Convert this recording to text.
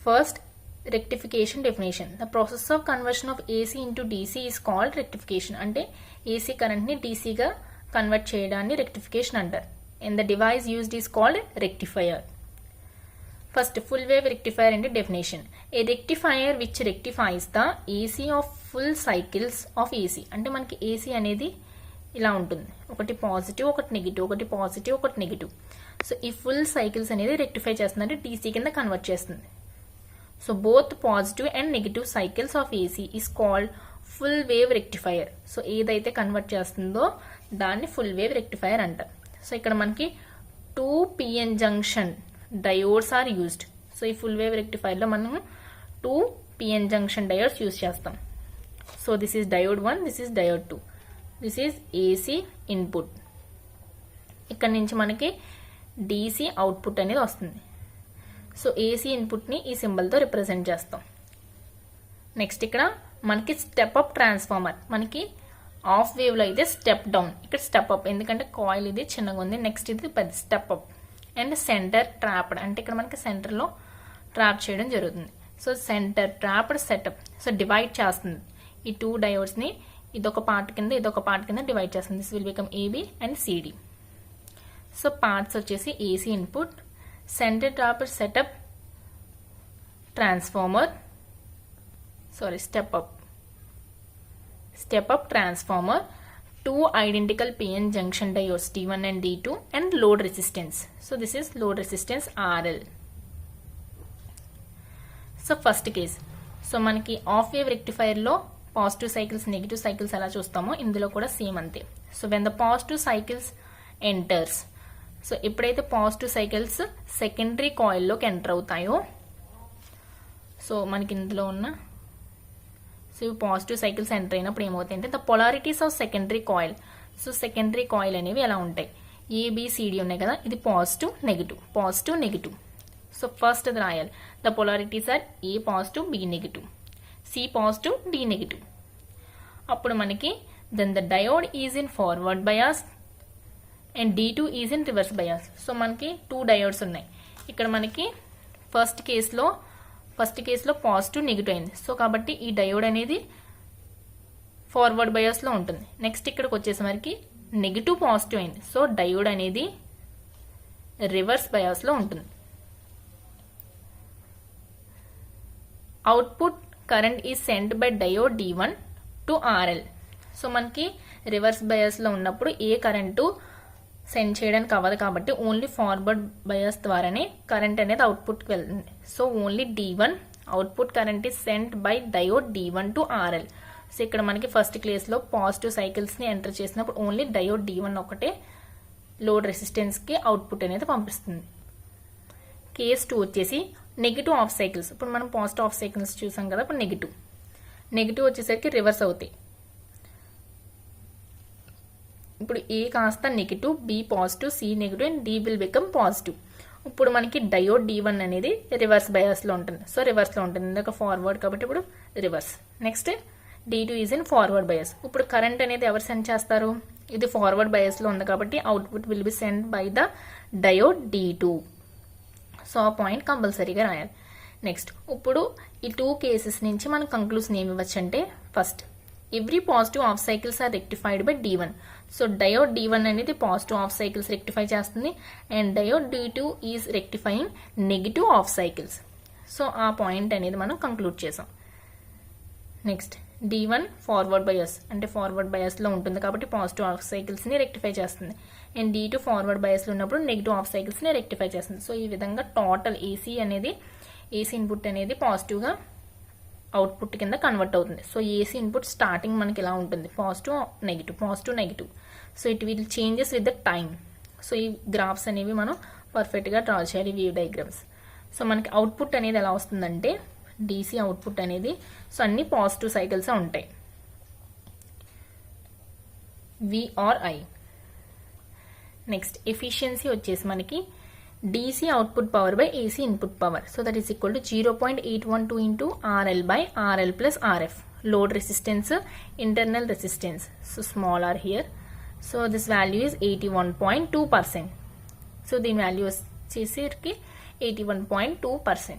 First, rectification definition. The process of conversion of AC into DC is called rectification. అంటే AC current ని DC గా convert చేయడాన్ని rectification అంటారు. And the device used is called rectifier. First, full wave rectifier into definition. A rectifier which rectifies the AC of full cycles of AC. అంటే మనకి AC అనేది ఇలా ఉంటుంది, ఒకటి పాజిటివ్ ఒకటి నెగిటివ్, ఒకటి పాజిటివ్ ఒకటి నెగిటివ్. సో ఈ ఫుల్ సైకిల్స్ అనేది రెక్టిఫై చేస్తుంది, అంటే DC కింద కన్వర్ట్ చేస్తుంది. So both positive and negative cycles of AC is called full wave rectifier. So ఏదైతే కన్వర్ట్ చేస్తుందో దాన్ని ఫుల్ వేవ్ రెక్టిఫైయర్ అంటారు. సో ఇక్కడ మనకి 2 PN జంక్షన్ డయోడ్స్ ఆర్ యూజ్డ్. సో ఈ ఫుల్ వేవ్ రెక్టిఫైయర్లో మనం 2 PN జంక్షన్ డయోడ్స్ యూజ్ చేస్తాం. So this is diode 1, this is diode 2. This is AC input. ఇక్కడ నుంచి మనకి DC అవుట్పుట్ అనేది వస్తుంది. సో AC ఇన్పుట్ని ఈ సింబల్తో రిప్రజెంట్ చేస్తాం. నెక్స్ట్ ఇక్కడ మనకి స్టెప్ అప్ ట్రాన్స్ఫార్మర్. మనకి ఆఫ్ వేవ్లో అయితే స్టెప్ డౌన్, ఇక్కడ స్టెప్ అప్, ఎందుకంటే కాయిల్ ఇది చిన్నగా ఉంది. నెక్స్ట్ ఇది పెద్ద step up. And centre trapped, అంటే ఇక్కడ మనకి సెంటర్లో ట్రాప్ చేయడం జరుగుతుంది. So centre trapped setup. So divide చేస్తుంది ఈ 2 డయోడ్స్ని, ఇదొక పార్ట్ కింద ఇదొక పార్ట్ కింద డివైడ్ చేస్తుంది. This will become AB and CD. So parts వచ్చేసి AC input, centre trapped setup, transformer, step up transformer, 2 identical PN junction diodes D1 and D2 and load resistance. So this is load resistance RL. So first case. So మనకి of wave rectifier లో positive cycles negative cycles ఎలా చూస్తామో ఇందులో కూడా same అంతే. So when the positive cycles enters, so ఎప్పుడైతే positive cycles secondary కాయిల్లోకి enter అవుతాయో, so మనకి ఇందులో ఉన్న సో పాజిటివ్ సైకిల్స్ ఎంటర్ అయినప్పుడు ఏమవుతాయి అంటే the polarities of secondary coil. So secondary coil అనేవి ఎలా ఉంటాయి, ABCD ఉన్నాయి కదా, ఇది positive negative positive negative. So first అది రాయాలి, the polarities are A positive B negative, C positive D negative. అప్పుడు మనకి then the diode is in forward bias and D2 is in reverse bias. So మనకి 2 diodes ఉన్నాయి. ఇక్కడ మనకి first కేసులో positive negative అయింది. సో కాబట్టి ఈ డయోడ్ అనేది ఫార్వర్డ్ బయాస్లో ఉంటుంది. నెక్స్ట్ ఇక్కడికి వచ్చేసరికి నెగిటివ్ పాజిటివ్ అయింది. సో డయోడ్ అనేది రివర్స్ బయాస్లో ఉంటుంది. Output current is sent by diode D1 to RL. So మనకి రివర్స్ బయాస్లో ఉన్నప్పుడు ఏ కరెంటు సెండ్ చేయడానికి అవ్వదు కాబట్టి ఓన్లీ ఫార్వర్డ్ బయాస్ ద్వారానే కరెంట్ అనేది అవుట్పుట్కి వెళ్తుంది. So only D1 output current is sent by diode D1 to RL. So ఇక్కడ మనకి ఫస్ట్ కేసులో పాజిటివ్ సైకిల్స్ని ఎంటర్ చేసినప్పుడు ఓన్లీ డయోడ్ D1 ఒకటే లోడ్ రెసిస్టెన్స్కి అవుట్పుట్ అనేది పంపిస్తుంది. కేస్ 2 వచ్చేసి నెగిటివ్ ఆఫ్ సైకిల్స్. ఇప్పుడు మనం పాజిటివ్ ఆఫ్ సైకిల్స్ చూసాం కదా, ఇప్పుడు నెగిటివ్ వచ్చేసరికి రివర్స్ అవుతాయి. ఇప్పుడు A కాస్త negative, B positive, C negative and D will become positive. ఇప్పుడు మనకి డయోడ్ D1 అనేది రివర్స్ బయాస్లో ఉంటుంది. సో రివర్స్లో ఉంటుంది, ఇందాక ఫార్వర్డ్ కాబట్టి ఇప్పుడు reverse. Next D2 is in forward bias. ఇప్పుడు కరెంట్ అనేది ఎవరు సెండ్ చేస్తారు, ఇది ఫార్వర్డ్ బయాస్లో ఉంది కాబట్టి output will be send by the diode D2. So ఆ పాయింట్ కంపల్సరీగా రాయాలి. నెక్స్ట్ ఇప్పుడు ఈ 2 కేసెస్ నుంచి మనం కంక్లూజన్ ఏమి ఇవ్వచ్చు అంటే, first every positive of cycles are rectified by D1. So diode D1 అనేది పాజిటివ్ ఆఫ్ సైకిల్స్ రెక్టిఫై చేస్తుంది and diode D2 is rectifying negative of cycles. So ఆ పాయింట్ అనేది మనం కంక్లూడ్ చేసాం. నెక్స్ట్ D1 ఫార్వర్డ్ బయాస్, అంటే forward బయాస్లో ఉంటుంది కాబట్టి పాజిటివ్ ఆఫ్ సైకిల్స్ని రెక్టిఫై చేస్తుంది అండ్ D2 ఫార్వర్డ్ బయాస్లో ఉన్నప్పుడు నెగిటివ్ ఆఫ్ సైకిల్స్ని రెక్టిఫై చేస్తుంది. సో ఈ విధంగా టోటల్ AC ఇన్పుట్ అనేది పాజిటివ్గా అవుట్పుట్ కింద కన్వర్ట్ అవుతుంది. సో AC ఇన్పుట్ స్టార్టింగ్ మనకి ఇలా ఉంటుంది, positive negative. So it will changes with the time. So ఈ గ్రాఫ్స్ అనేవి మనం పర్ఫెక్ట్గా డ్రా చేయాలి, వేవ్ డయాగ్రామ్స్. సో మనకి అవుట్పుట్ అనేది ఎలా వస్తుందంటే DC అవుట్పుట్ అనేది సో అన్ని పాజిటివ్ సైకిల్స్ ఉంటాయి, VRI. నెక్స్ట్ ఎఫిషియన్సీ వచ్చేసి మనకి DC output power by AC input power. So that is equal to 0.812 into RL by RL plus RF. Load resistance, internal resistance. So small r here. So this value is 81.2%. So the value is 81.2%.